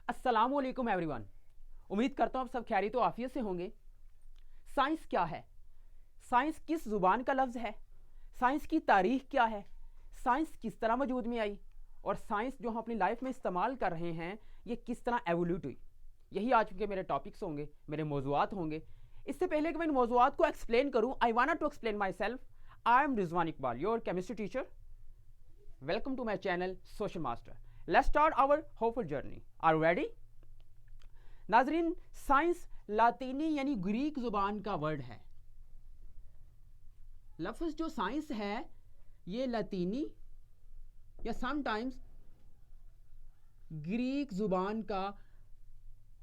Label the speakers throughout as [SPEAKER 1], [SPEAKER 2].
[SPEAKER 1] अस्सलामुअलैकुम एवरीवन। उम्मीद करता हूँ आप सब खैरियत तो आफियत से होंगे। साइंस क्या है? साइंस किस जुबान का लफ्ज़ है? साइंस की तारीख क्या है? साइंस किस तरह वजूद में आई? और साइंस जो हम अपनी लाइफ में इस्तेमाल कर रहे हैं ये किस तरह एवोल्यूट हुई? यही आज के मेरे टॉपिक्स होंगे, मेरे मौजूआत होंगे। इससे पहले कि मैं इन मौजूआत को एक्सप्लेन करूँ, I want to explain my self. I am Rizwan Iqbal, your chemistry teacher. Welcome to my channel Social Master. Let's start our hopeful journey. Are ready? नाजरीन, साइंस लातीनी यानी ग्रीक जुबान का वर्ड है। लफ्ज़ जो साइंस है ये लातीनी या समटाइम्स ग्रीक जुबान का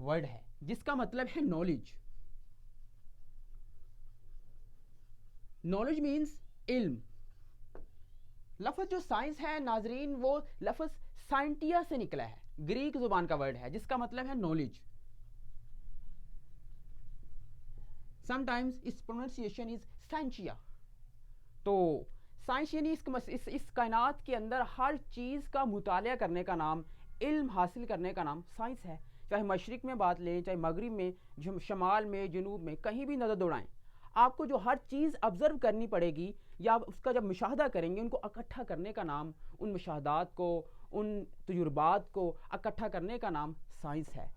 [SPEAKER 1] वर्ड है जिसका मतलब है नॉलेज। नॉलेज मीन्स इल्म। लफ्ज़ जो साइंस है नाजरीन वो लफ्ज़ साइंटिया से निकला है, ग्रीक जुबान का वर्ड है जिसका मतलब है नॉलेज। समटाइम्स इस प्रोनाउंसिएशन इज साइंचिया। तो साइंस यानी इस कायनात के अंदर हर चीज़ का मुतालिया करने का नाम, इल्म हासिल करने का नाम साइंस है। चाहे मशरिक में बात लें, चाहे मगरिब में, शमाल में, जनूब में, कहीं भी नज़र दौड़ाएं, आपको जो हर चीज़ ऑब्ज़र्व करनी पड़ेगी या उसका जब मुशाहदा करेंगे उनको इकट्ठा करने का नाम, उन मुशाहदात को, उन तजुर्बात को इकट्ठा करने का नाम साइंस है।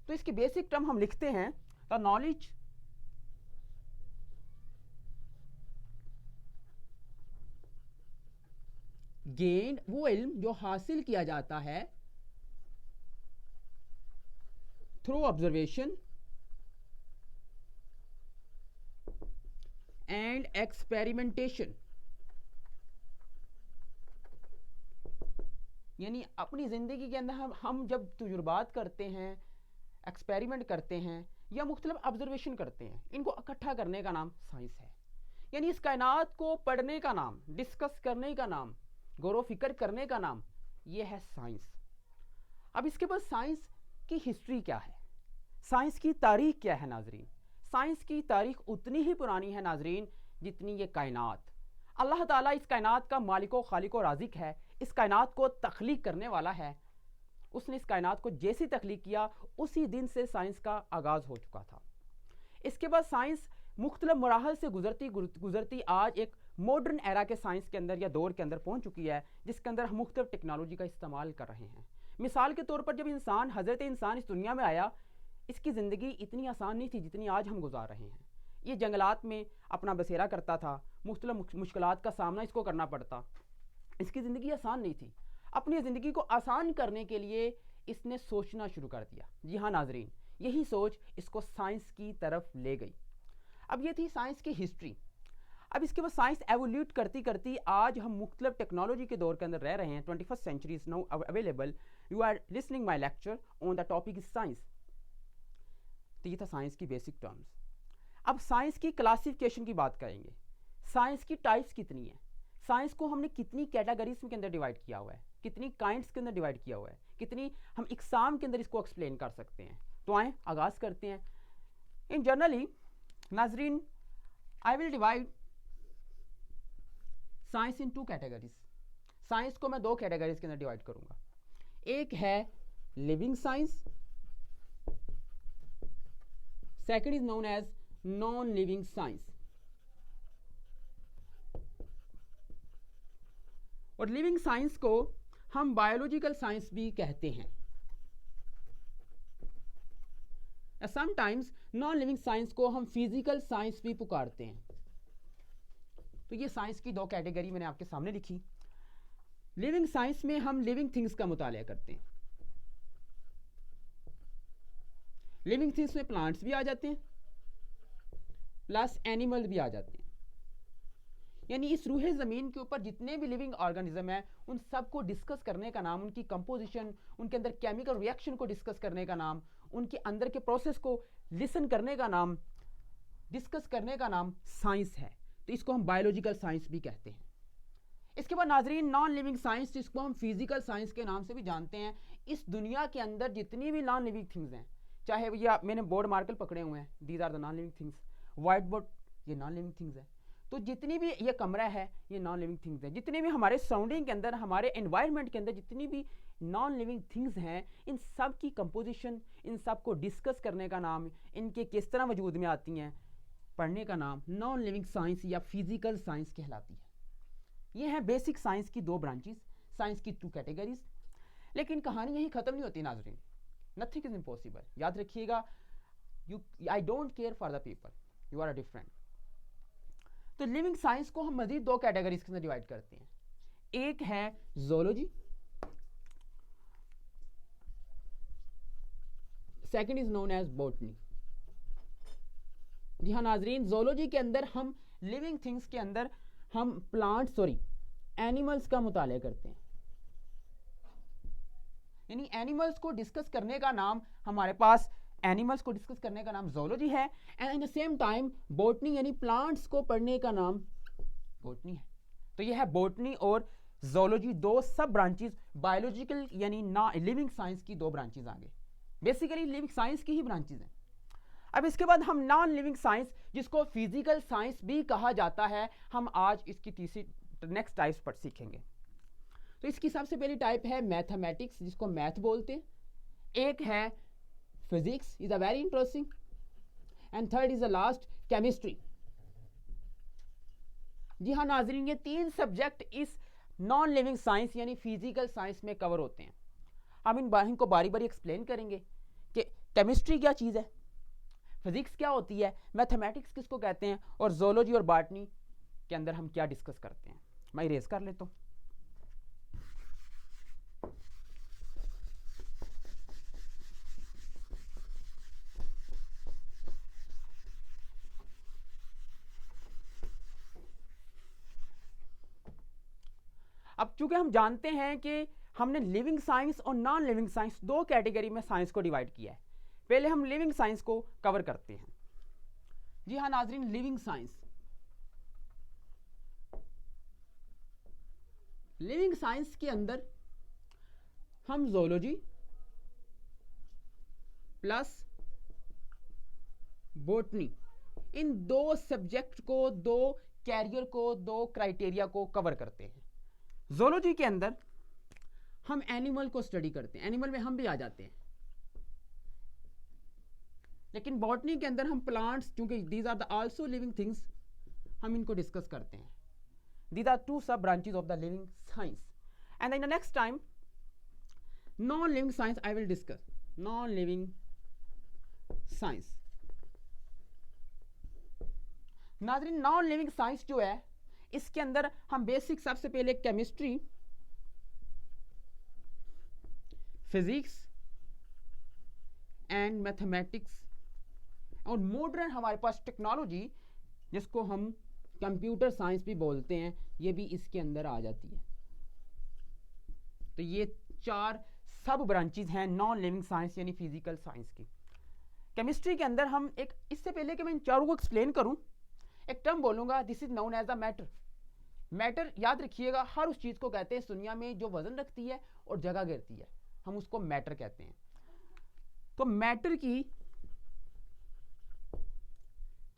[SPEAKER 1] तो इसकी बेसिक टर्म हम लिखते हैं द नॉलेज गेन, वो इल्म जो हासिल किया जाता है थ्रू ऑब्जर्वेशन एंड एक्सपेरिमेंटेशन। यानी अपनी ज़िंदगी के अंदर हम जब तजुर्बात करते हैं, एक्सपेरिमेंट करते हैं या मुख्तलिफ ऑब्जर्वेशन करते हैं, इनको इकट्ठा करने का नाम साइंस है। यानी इस कायनात को पढ़ने का नाम, डिस्कस करने का नाम, गौर व फिक्र करने का नाम ये है साइंस। अब इसके बाद साइंस की हिस्ट्री क्या है, साइंस की तारीख क्या है नाजरीन? साइंस की तारीख उतनी ही पुरानी है नाजरीन जितनी ये कायनात। अल्लाह ताला इस कायनात का मालिको खालिको राजिक है, इस कायनात को तख्लीक करने वाला है। उसने इस कायनात को जैसी तख्लीक किया उसी दिन से साइंस का आगाज़ हो चुका था। इसके बाद साइंस मुख्तलिफ मराहल से गुजरती गुजरती आज एक मॉडर्न एरा के साइंस के अंदर या दौर के अंदर पहुंच चुकी है जिसके अंदर हम मुख्तलिफ टेक्नोलॉजी का इस्तेमाल कर रहे हैं। मिसाल के तौर पर जब हज़रत इंसान इस दुनिया में आया, इसकी ज़िंदगी इतनी आसान नहीं थी जितनी आज हम गुजार रहे हैं। ये जंगलात में अपना बसेरा करता था, मुख्तलिफ मुश्किलात का सामना इसको करना पड़ता। इसकी ज़िंदगी आसान नहीं थी। अपनी ज़िंदगी को आसान करने के लिए इसने सोचना शुरू कर दिया। जी हाँ नाजरीन, यही सोच इसको साइंस की तरफ ले गई। अब ये थी साइंस की हिस्ट्री। अब इसके बाद साइंस एवोल्यूट करती करती आज हम मुख्तलिफ टेक्नोलॉजी के दौर के अंदर रह रहे हैं। 21st century is now available. You are listening my lecture on the topic is science. तो ये था साइंस की बेसिक टर्म्स। अब साइंस की क्लासिफिकेशन की बात करेंगे। साइंस की टाइप्स कितनी है, साइंस को हमने कितनी कैटेगरीज के अंदर डिवाइड किया हुआ है, कितनी काइंड्स के अंदर डिवाइड किया हुआ है, कितनी हम एग्जाम के अंदर इसको एक्सप्लेन कर सकते हैं। तो आए आगाज़ करते हैं। इन जनरली नाजरीन, I will divide science in 2 categories. Science को मैं 2 कैटेगरीज के अंदर डिवाइड करूंगा। एक है living science, second is known as non living science. और लिविंग साइंस को हम बायोलॉजिकल साइंस भी कहते हैं। समटाइम्स नॉन लिविंग साइंस को हम फिजिकल साइंस भी पुकारते हैं। तो ये साइंस की 2 कैटेगरी मैंने आपके सामने लिखी। लिविंग साइंस में हम लिविंग थिंग्स का मुतालिया करते हैं। लिविंग थिंग्स में प्लांट्स भी आ जाते हैं प्लस एनिमल भी आ जाते हैं। यानी इस रूहे ज़मीन के ऊपर जितने भी लिविंग ऑर्गेनिज्म हैं उन सबको डिस्कस करने का नाम, उनकी कंपोजिशन, उनके अंदर केमिकल रिएक्शन को डिस्कस करने का नाम, उनके अंदर के प्रोसेस को लिसन करने का नाम, डिस्कस करने का नाम साइंस है। तो इसको हम बायोलॉजिकल साइंस भी कहते हैं। इसके बाद नाजरीन नॉन लिविंग साइंस, जिसको हम फिजिकल साइंस के नाम से भी जानते हैं। इस दुनिया के अंदर जितनी भी नॉन लिविंग थिंग्स हैं, चाहे ये मैंने बोर्ड मार्कर पकड़े हुए हैं, these are the non living things. White board ये नॉन लिविंग थिंग्स है। तो जितनी भी ये कमरा है ये नॉन लिविंग थिंग्स है। जितने भी हमारे सराउंडिंग के अंदर, हमारे एनवायरनमेंट के अंदर जितनी भी नॉन लिविंग थिंग्स हैं, इन सब की कंपोजिशन, इन सब को डिस्कस करने का नाम, इनके किस तरह वजूद में आती हैं, पढ़ने का नाम नॉन लिविंग साइंस या फिजिकल साइंस कहलाती है। ये है बेसिक साइंस की दो ब्रांचेस, साइंस की टू कैटेगरीज। लेकिन कहानी यहीं ख़त्म नहीं होती नाजरीन, नथिंग इज इम्पॉसिबल। याद रखिएगा, I don't care for the people, you are different. तो लिविंग साइंस को हम मजीद दो कैटेगरीज के अंदर डिवाइड करते हैं। एक है zoology, second is known as botany. जी हाँ नाजरीन, ज़ूलॉजी के अंदर हम लिविंग थिंग्स के अंदर हम एनिमल्स का मुताला करते हैं, यानी एनिमल्स को डिस्कस करने का नाम हमारे पास, एनिमल्स को डिस्कस करने का नाम ज़ूलॉजी है। And in the same time botany यानी प्लांट्स को पढ़ने का नाम बॉटनी है। तो ये है बॉटनी और ज़ूलॉजी, दो सब ब्रांचेस, बायोलॉजिकल यानी ना लिविंग साइंस की दो ब्रांचेस आगे, बेसिकली लिविंग साइंस की ही ब्रांचेस हैं। अब इसके बाद हम नॉन लिविंग साइंस, जिसको फिजिकल साइंस भी कहा जाता है, हम आज इसकी तीसरी नेक्स्ट टाइप्स पर सीखेंगे। तो इसकी सबसे पहली टाइप है मैथमेटिक्स, जिसको मैथ बोलते हैं। एक है physics, is a very interesting, and third is the last chemistry. जी हाँ नाजरीन, ये तीन सब्जेक्ट इस नॉन लिविंग साइंस यानी फिजिकल साइंस में कवर होते हैं। हम इनको बारी बारी एक्सप्लेन करेंगे कि केमिस्ट्री क्या चीज़ है, फिजिक्स क्या होती है, मैथमेटिक्स किसको कहते हैं, और ज़ूलॉजी और बॉटनी के अंदर हम क्या डिस्कस करते हैं। मैं इरेज कर लेता हूँ। अब चूंकि हम जानते हैं कि हमने लिविंग साइंस और नॉन लिविंग साइंस दो कैटेगरी में साइंस को डिवाइड किया है, पहले हम लिविंग साइंस को कवर करते हैं। जी हाँ नाजरीन, लिविंग साइंस, लिविंग साइंस के अंदर हम ज़ूलॉजी प्लस बॉटनी, इन दो सब्जेक्ट को, दो कैरियर को, दो क्राइटेरिया को कवर करते हैं। ज़ूलॉजी के अंदर हम एनिमल को स्टडी करते हैं, एनिमल में हम भी आ जाते हैं, लेकिन बॉटनी के अंदर हम प्लांट्स, क्योंकि these are the also living things, हम इनको डिस्कस करते हैं। These are two sub branches of the living science, and in the next time non-living science I will discuss non-living science। नाज़रीन, नॉन लिविंग साइंस जो है, इसके अंदर हम बेसिक सबसे पहले केमिस्ट्री, फिजिक्स एंड मैथमेटिक्स, और मॉडर्न हमारे पास टेक्नोलॉजी, जिसको हम कंप्यूटर साइंस भी बोलते हैं, ये भी इसके अंदर आ जाती है। तो ये चार सब ब्रांचेस हैं नॉन लिविंग साइंस यानी फिजिकल साइंस की। केमिस्ट्री के अंदर हम एक, इससे पहले कि मैं इन चारों को एक्सप्लेन करूं, एक टर्म बोलूंगा, this is known as a matter. Matter याद रखिएगा, हर उस चीज को कहते हैं इस दुनिया में जो वजन रखती है और जगह घेरती है, हम उसको मैटर कहते हैं। तो मैटर की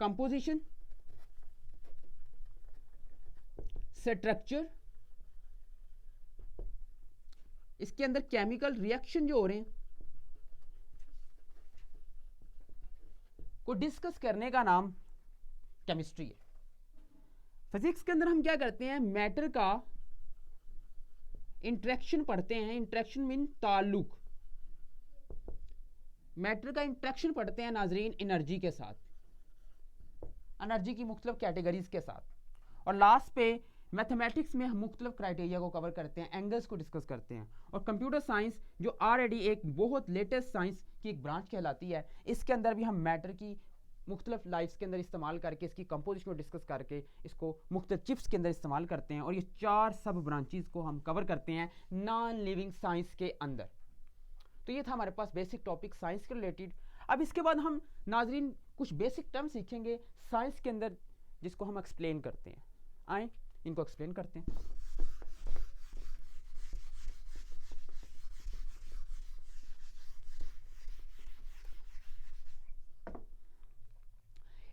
[SPEAKER 1] कंपोजिशन, स्ट्रक्चर, इसके अंदर केमिकल रिएक्शन जो हो रहे हैं को डिस्कस करने का नाम केमिस्ट्री है। फिजिक्स के अंदर हम क्या करते हैं, मैटर का इंटरेक्शन पढ़ते हैं। इंटरेक्शन मीन ताल्लुक, मैटर का इंटरेक्शन पढ़ते हैं नाजरीन एनर्जी के साथ, एनर्जी की मुख्तलिफ कैटेगरीज के साथ। और लास्ट पे मैथमेटिक्स में हम मुख्तलिफ क्राइटेरिया को कवर करते हैं, एंगल्स को डिस्कस करते हैं। और कंप्यूटर साइंस जो ऑलरेडी एक बहुत लेटेस्ट साइंस की एक ब्रांच कहलाती है, इसके अंदर भी हम मैटर की मुख्तलिफ लाइफ्स के अंदर इस्तेमाल करके, इसकी कंपोजिशन को डिस्कस करके, इसको मुख्तलिफ चिप्स के अंदर इस्तेमाल करते हैं। और ये चार सब ब्रांचेस को हम कवर करते हैं नॉन लिविंग साइंस के अंदर। तो ये था हमारे पास बेसिक टॉपिक साइंस के रिलेटेड। अब इसके बाद हम नाजरीन कुछ बेसिक टर्म सीखेंगे साइंस के अंदर, जिसको हम एक्सप्लेन करते हैं। आए इनको एक्सप्लेन करते हैं।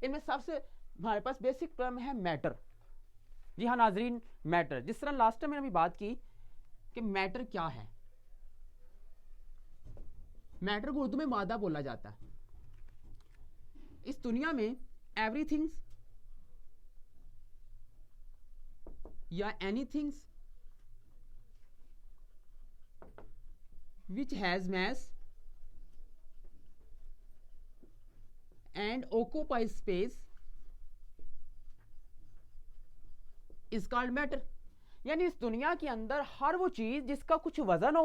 [SPEAKER 1] इनमें सबसे हमारे पास बेसिक टर्म है मैटर। जी हाँ नाजरीन, मैटर, जिस तरह लास्ट टाइम मैंने अभी बात की कि मैटर क्या है, मैटर को उर्दू में मादा बोला जाता है। इस दुनिया में एवरीथिंग्स या एनीथिंग्स which has mass and occupies space is called matter। यानी इस दुनिया के अंदर हर वो चीज जिसका कुछ वजन हो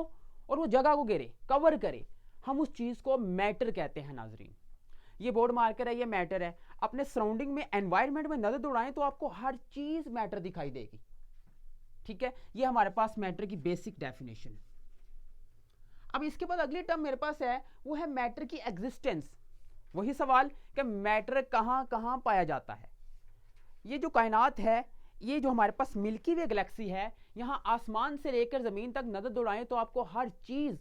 [SPEAKER 1] और वो जगह को घेरे, कवर करे, हम उस चीज को मैटर कहते हैं। नाजरीन, ये बोर्ड मार्कर है, ये मैटर है। अपने सराउंडिंग में, एनवायरनमेंट में नजर दौड़ाएं तो आपको हर चीज मैटर दिखाई देगी। ठीक है, ये हमारे पास मैटर की बेसिक डेफिनेशन है। अब इसके बाद अगली टर्म मेरे पास है, वो है मैटर की एग्जिस्टेंस। वही सवाल कि मैटर कहां कहां पाया जाता है। ये जो कायनात है, ये जो हमारे पास मिल्की वे गैलेक्सी है, यहां आसमान से लेकर जमीन तक नजर दौड़ाएं तो आपको हर चीज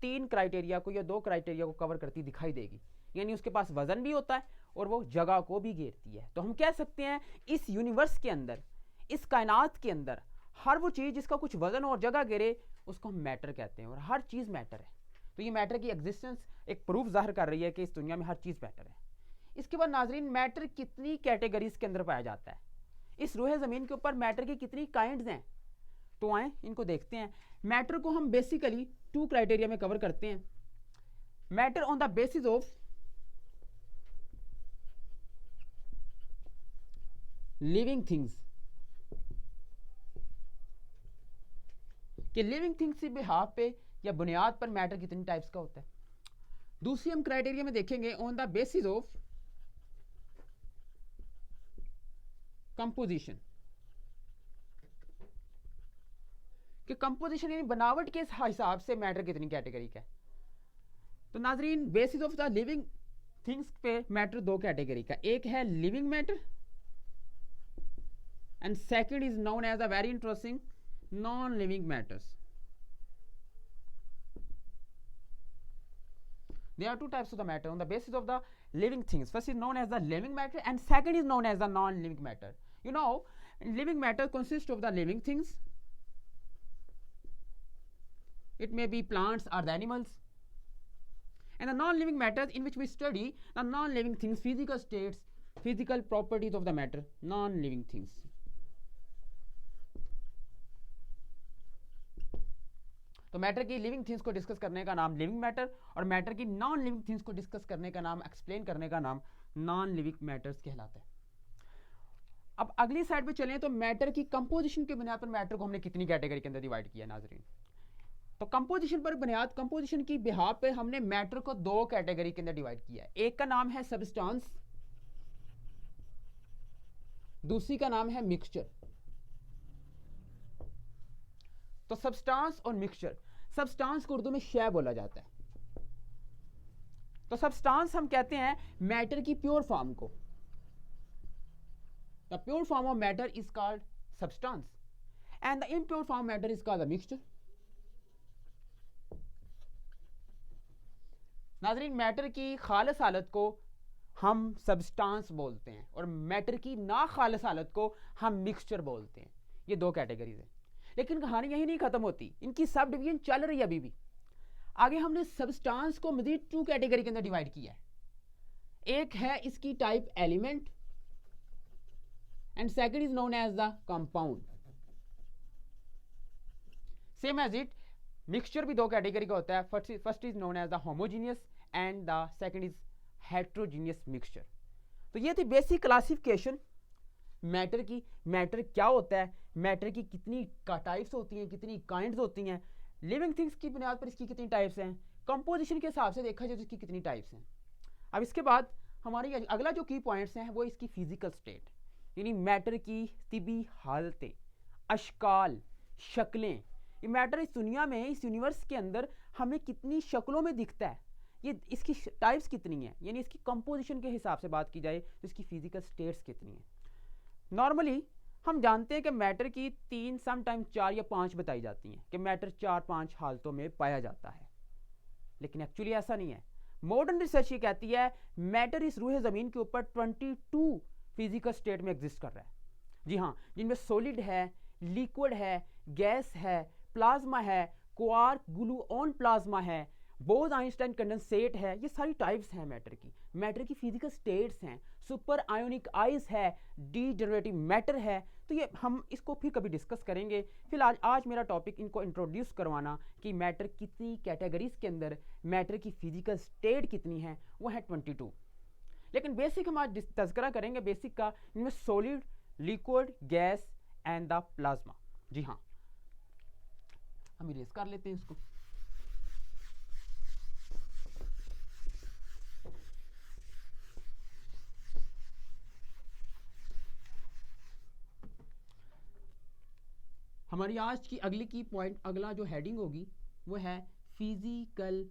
[SPEAKER 1] 3 क्राइटेरिया को या 2 क्राइटेरिया को कवर करती दिखाई देगी। यानी उसके पास वजन भी होता है और वो जगह को भी घेरती है। तो हम कह सकते हैं इस यूनिवर्स के अंदर, इस कायनात के अंदर हर वो चीज जिसका कुछ वजन और जगह घेरे उसको हम मैटर कहते हैं, और हर चीज मैटर है। तो ये मैटर की एग्जिस्टेंस एक प्रूफ जाहिर कर रही है कि इस दुनिया में हर चीज मैटर है। इसके बाद नाजरीन, मैटर कितनी कैटेगरीज के अंदर पाया जाता है, इस रूहे जमीन के ऊपर मैटर की कितनी काइंड्स हैं, तो आए इनको देखते हैं। मैटर को हम बेसिकली 2 क्राइटेरिया में कवर करते हैं। Matter on the basis of living things, कि लिविंग थिंग्स के बिहाफ पे या बुनियाद पर मैटर कितनी टाइप्स का होता है। दूसरी हम क्राइटेरिया में देखेंगे on the basis of composition, कि कंपोजिशन यानी बनावट के हिसाब से मैटर कितनी कैटेगरी का है। तो नाजरीन, basis of the living things पे मैटर 2 कैटेगरी का, एक है living matter and second is known as a very interesting non-living matters। There are 2 types of the matter on the basis of the living things. First is known as the living matter and second is known as the non-living matter. You know, living matter consists of the living things. It may be plants or the animals. And the non-living matters in which we study the non-living things, physical states, physical properties of the matter, non-living things। तो matter की living things को discuss करने का नाम living matter और matter की non living things को discuss करने का नाम, एक्सप्लेन करने का नाम नॉन लिविंग मैटर्स कहलाता है। अब अगली साइड पे चलें तो मैटर की कंपोजिशन के बुनियाद पर मैटर को हमने कितनी कैटेगरी के अंदर डिवाइड किया नाजरीन। तो कंपोजिशन पर बुनियाद, कंपोजिशन की बिहाफ पे हमने मैटर को 2 कैटेगरी के अंदर डिवाइड किया है। एक का नाम है सब्सटेंस, दूसरी का नाम है मिक्सचर। तो सब्सटेंस और मिक्सचर, सब्सटेंस को उर्दू में शय बोला जाता है। तो सब्सटेंस हम कहते हैं मैटर की प्योर फॉर्म को। The pure form of matter is called substance and the impure form matter is called the mixture. नाजरीन, मैटर की खालिस हालत को हम सब्सटेंस बोलते हैं और मैटर की ना खालिस हालत को हम मिक्सचर बोलते हैं। ये 2 कैटेगरीज है, लेकिन कहानी यही नहीं खत्म होती, इनकी सब डिवीजन चल रही है अभी भी। आगे हमने सब्सटेंस को मजीद 2 कैटेगरी के अंदर डिवाइड किया है। एक है इसकी type element and second is known as the compound. Same as it, mixture भी 2 कैटेगरी का होता है। First is known as the homogeneous and the second is heterogeneous mixture. तो ये थी बेसिक क्लासिफिकेशन मैटर की। मैटर क्या होता है, मैटर की कितनी टाइप्स होती हैं, कितनी काइंड्स होती हैं, लिविंग थिंग्स की बुनियाद पर इसकी कितनी टाइप्स हैं, कंपोजिशन के हिसाब से देखा जाए तो इसकी कितनी टाइप्स हैं। अब इसके बाद हमारी अगला जो की पॉइंट्स हैं वो इसकी फिजिकल स्टेट, यानी मैटर की तिबी हालतें, अशकाल, शक्लें। ये मैटर इस दुनिया में, इस यूनिवर्स के अंदर हमें कितनी शक्लों में दिखता है, ये इसकी टाइप्स कितनी हैं, यानी इसकी कंपोजिशन के हिसाब से बात की जाए तो इसकी फिजिकल स्टेट्स कितनी हैं। नॉर्मली हम जानते हैं कि मैटर की 3, समटाइम 4 या 5 बताई जाती हैं कि मैटर 4-5 हालतों में पाया जाता है, लेकिन एक्चुअली ऐसा नहीं है। मॉडर्न रिसर्च ये कहती है मैटर इस रूहे ज़मीन के ऊपर 22 फिजिकल स्टेट में एग्जिस्ट कर रहा है। जी हाँ, जिनमें सॉलिड है, लिक्विड है, गैस है, प्लाज्मा है, क्वार्क ग्लूऑन प्लाज्मा है, बोज आइंस्टाइन कंडेंसेट है, ये सारी टाइप्स हैं मैटर की फिजिकल स्टेट्स हैं, सुपर आयोनिक आइस है, डीजेनरेटिव मैटर है। तो ये हम इसको फिर कभी डिस्कस करेंगे। फिलहाल आज मेरा टॉपिक इनको इंट्रोड्यूस करवाना कि मैटर कितनी कैटेगरीज के अंदर मैटर की फिजिकल स्टेट कितनी है, वो है 22। लेकिन बेसिक हम आज तज़करा करेंगे बेसिक का, इनमें solid, liquid, gas and the plasma. जी हाँ, हम इरेज कर लेते हैं इसको। हमारी आज की अगला जो हेडिंग होगी वो है फिजिकल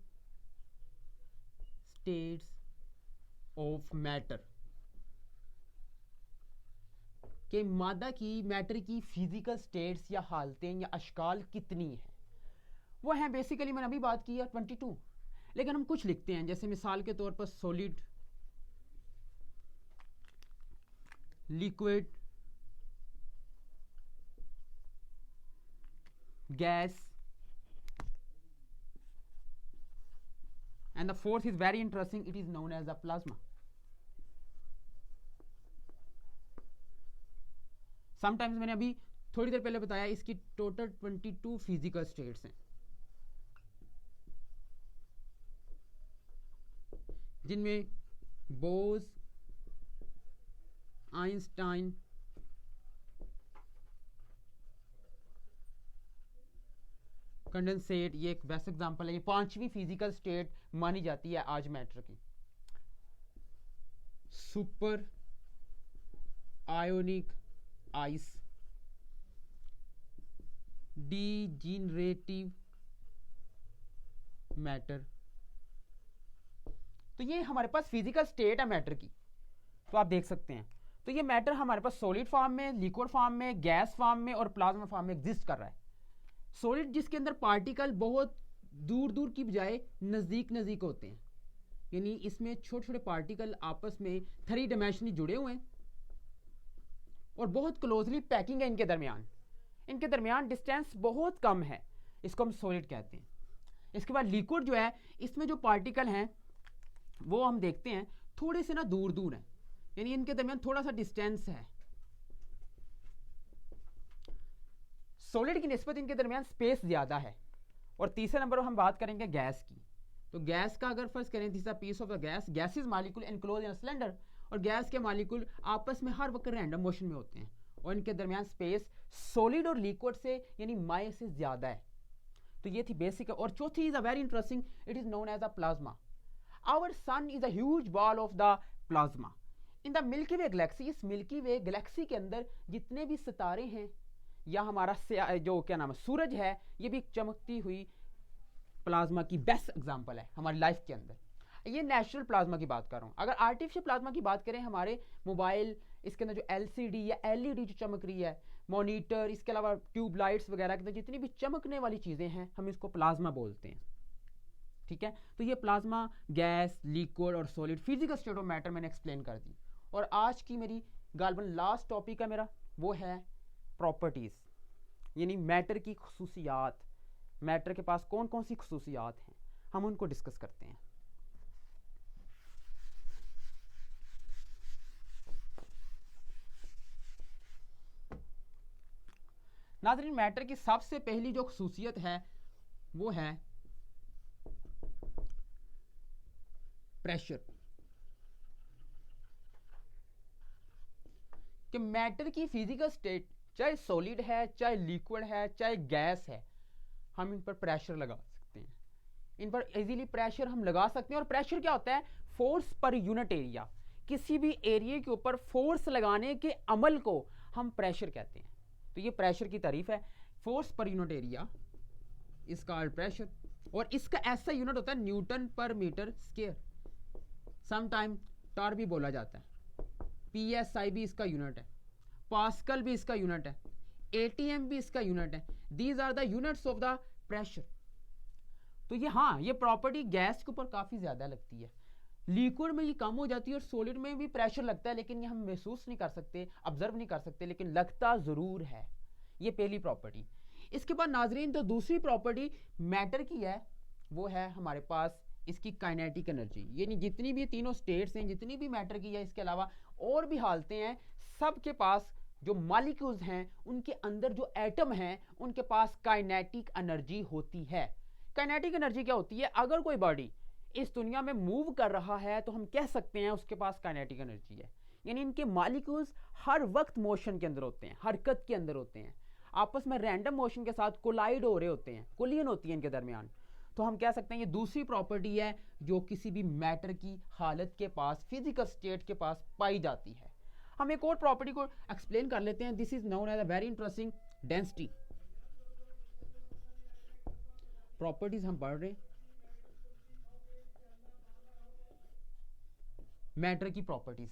[SPEAKER 1] स्टेट्स ऑफ मैटर, कि मादा की मैटर की फिजिकल स्टेट्स या हालतें या अशकाल कितनी है। वो है बेसिकली मैंने अभी बात की है 22, लेकिन हम कुछ लिखते हैं, जैसे मिसाल के तौर पर solid, liquid, gas, and the fourth is very interesting, it is known as the plasma. Sometimes मैंने अभी थोड़ी देर पहले बताया इसकी टोटल 22 फिजिकल स्टेट्स हैं, जिनमें बोज, आइंस्टाइन, कंडेंसेट, ये एक बेस्ट एग्जांपल है। ये 5वीं फिजिकल स्टेट मानी जाती है आज मैटर की। Super ionic ice, degenerative matter. तो ये हमारे पास फिजिकल स्टेट है मैटर की, तो आप देख सकते हैं। तो ये मैटर हमारे पास सॉलिड फॉर्म में, लिक्विड फॉर्म में, गैस फॉर्म में और प्लाज्मा फॉर्म में एग्जिस्ट कर रहा है। सॉलिड जिसके अंदर पार्टिकल बहुत दूर दूर की बजाय नज़दीक नज़दीक होते हैं, यानी इसमें छोटे छोटे पार्टिकल आपस में 3 डायमेंशनली जुड़े हुए हैं और बहुत क्लोजली पैकिंग है इनके दरमियान डिस्टेंस बहुत कम है, इसको हम सॉलिड कहते हैं। इसके बाद लिक्विड जो है, इसमें जो पार्टिकल हैं वो हम देखते हैं थोड़े से ना दूर दूर हैं, यानी इनके दरमियान थोड़ा सा डिस्टेंस है। सॉलिड की निस्बत इनके दरमियान स्पेस ज़्यादा है। और तीसरे नंबर पर हम बात करेंगे गैस की। तो गैस का अगर फर्स्ट करें, this piece of the gases molecule enclose in cylinder, और गैस के मॉलिक्यूल आपस में हर वक्त रैंडम मोशन में होते हैं और इनके दरमियान स्पेस सॉलिड और लिक्विड से यानी माय से ज़्यादा है। तो ये थी बेसिक। और चौथी is a very interesting, it is known as a plasma. Our sun is a huge ball of the plasma in the Milky Way galaxy. इस मिल्की वे गैलेक्सी के अंदर जितने भी सितारे हैं या हमारा जो क्या नाम है सूरज है, ये भी चमकती हुई प्लाज्मा की बेस्ट एग्जांपल है हमारी लाइफ के अंदर। ये नेचुरल प्लाज्मा की बात कर रहा हूँ। अगर आर्टिफिशियल प्लाज्मा की बात करें, हमारे मोबाइल, इसके अंदर जो एलसीडी या एलईडी जो चमक रही है, मॉनिटर, इसके अलावा ट्यूबलाइट्स वगैरह के अंदर जितनी भी चमकने वाली चीज़ें हैं, हम इसको प्लाज्मा बोलते हैं। ठीक है, तो ये प्लाज्मा, गैस, लिक्विड और solid physical state of matter मैंने एक्सप्लेन कर दी। और आज की मेरी गालबन लास्ट टॉपिक है मेरा, वो है प्रॉपर्टीज़, यानी मैटर की खसूसियात। मैटर के पास कौन कौन सी खसूसियात हैं, हम उनको डिस्कस करते हैं। नाज़रीन, मैटर की सबसे पहली जो खसूसियत है वो है प्रेशर। कि मैटर की फिजिकल स्टेट चाहे सॉलिड है, चाहे लिक्विड है, चाहे गैस है, हम इन पर प्रेशर लगा सकते हैं। इन पर इजीली प्रेशर हम लगा सकते हैं। और प्रेशर क्या होता है? Force per unit area. किसी भी एरिया के ऊपर फोर्स लगाने के अमल को हम प्रेशर कहते हैं। तो ये प्रेशर की तारीफ है, force per unit area is called pressure. और इसका ऐसा यूनिट होता है न्यूटन पर मीटर स्क्वायर, समटाइम टार भी बोला जाता है, पीएसआई भी इसका यूनिट है, पास्कल भी इसका यूनिट है, एटीएम भी इसका यूनिट है। These are the units of the pressure. तो ये हाँ, ये प्रॉपर्टी गैस के ऊपर काफ़ी ज़्यादा लगती है, लिक्विड में ये कम हो जाती है, और सॉलिड में भी प्रेशर लगता है, लेकिन ये हम महसूस नहीं कर सकते, ऑब्जर्व नहीं कर सकते, लेकिन लगता ज़रूर है। ये पहली प्रॉपर्टी। इसके बाद नाजरीन, तो दूसरी प्रॉपर्टी मैटर की है, वो है हमारे पास इसकी काइनेटिक एनर्जी। यानी जितनी भी तीनों स्टेट्स हैं, जितनी भी मैटर की या इसके अलावा और भी हालतें हैं, सबके पास जो मॉलिक्यूल्स हैं उनके अंदर जो एटम हैं उनके पास काइनेटिक एनर्जी होती है। काइनेटिक एनर्जी क्या होती है? अगर कोई बॉडी इस दुनिया में मूव कर रहा है तो हम कह सकते हैं उसके पास काइनेटिक एनर्जी है। यानी इनके मॉलिक्यूल्स हर वक्त मोशन के अंदर होते हैं, हरकत के अंदर होते हैं, आपस में रैंडम मोशन के साथ कोलाइड हो रहे होते हैं, कोलिजन होती है इनके दरमियान। तो हम कह सकते हैं ये दूसरी प्रॉपर्टी है जो किसी भी मैटर की हालत के पास, फिजिकल स्टेट के पास पाई जाती है। हम एक और प्रॉपर्टी को एक्सप्लेन कर लेते हैं। This is known as a very interesting density. Properties हम पढ़ रहे हैं मैटर की प्रॉपर्टीज।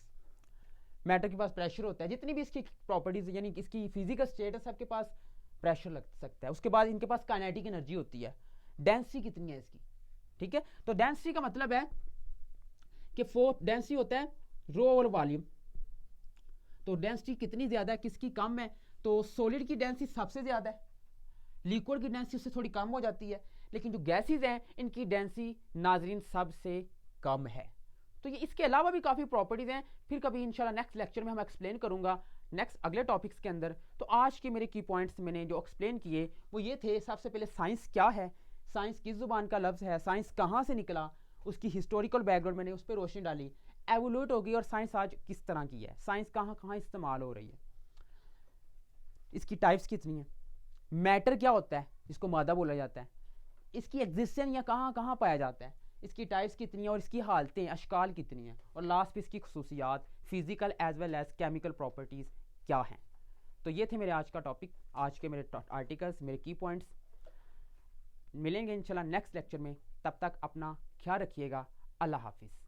[SPEAKER 1] मैटर के पास प्रेशर होता है, जितनी भी इसकी प्रॉपर्टीज यानी इसकी फिजिकल स्टेट है सबके पास प्रेशर लग सकता है। उसके बाद इनके पास काइनेटिक एनर्जी होती है। डेंसिटी कितनी है इसकी? ठीक है, तो डेंसिटी का मतलब है कि डेंसिटी होता है रो ओवर वॉल्यूम। तो डेंसिटी कितनी ज्यादा है, किसकी कम है? तो सॉलिड की डेंसिटी सबसे ज्यादा है, लिक्विड की डेंसिटी उससे थोड़ी कम हो जाती है, लेकिन जो गैसेज हैं इनकी डेंसिटी नाजरीन सबसे कम है। तो ये इसके अलावा भी काफ़ी प्रॉपर्टीज़ हैं, फिर कभी इंशाल्लाह नेक्स्ट लेक्चर में हम एक्सप्लेन करूंगा नेक्स्ट अगले टॉपिक्स के अंदर। तो आज के मेरे की पॉइंट्स मैंने जो एक्सप्लेन किए वो ये थे। सबसे पहले साइंस क्या है, साइंस किस जुबान का लफ्ज़ है, साइंस कहाँ से निकला, उसकी हिस्टोरिकल बैकग्राउंड मैंने उस पर रोशनी डाली, एवोल्यूट होगी और साइंस आज किस तरह की है, साइंस कहाँ कहाँ इस्तेमाल हो रही है, इसकी टाइप्स कितनी है, मैटर क्या होता है जिसको मादा बोला जाता है, इसकी एग्जिस्टेंस या कहाँ कहाँ पाया जाता है, इसकी टाइप्स कितनी है और इसकी हालतें अशकाल कितनी हैं, और लास्ट पे इसकी खुसूसियात physical as well as chemical properties क्या हैं। तो ये थे मेरे आज का टॉपिक, आज के मेरे आर्टिकल्स, मेरे की पॉइंट्स। मिलेंगे इंशाल्लाह नेक्स्ट लेक्चर में, तब तक अपना ख्याल रखिएगा। अल्लाह हाफिज़।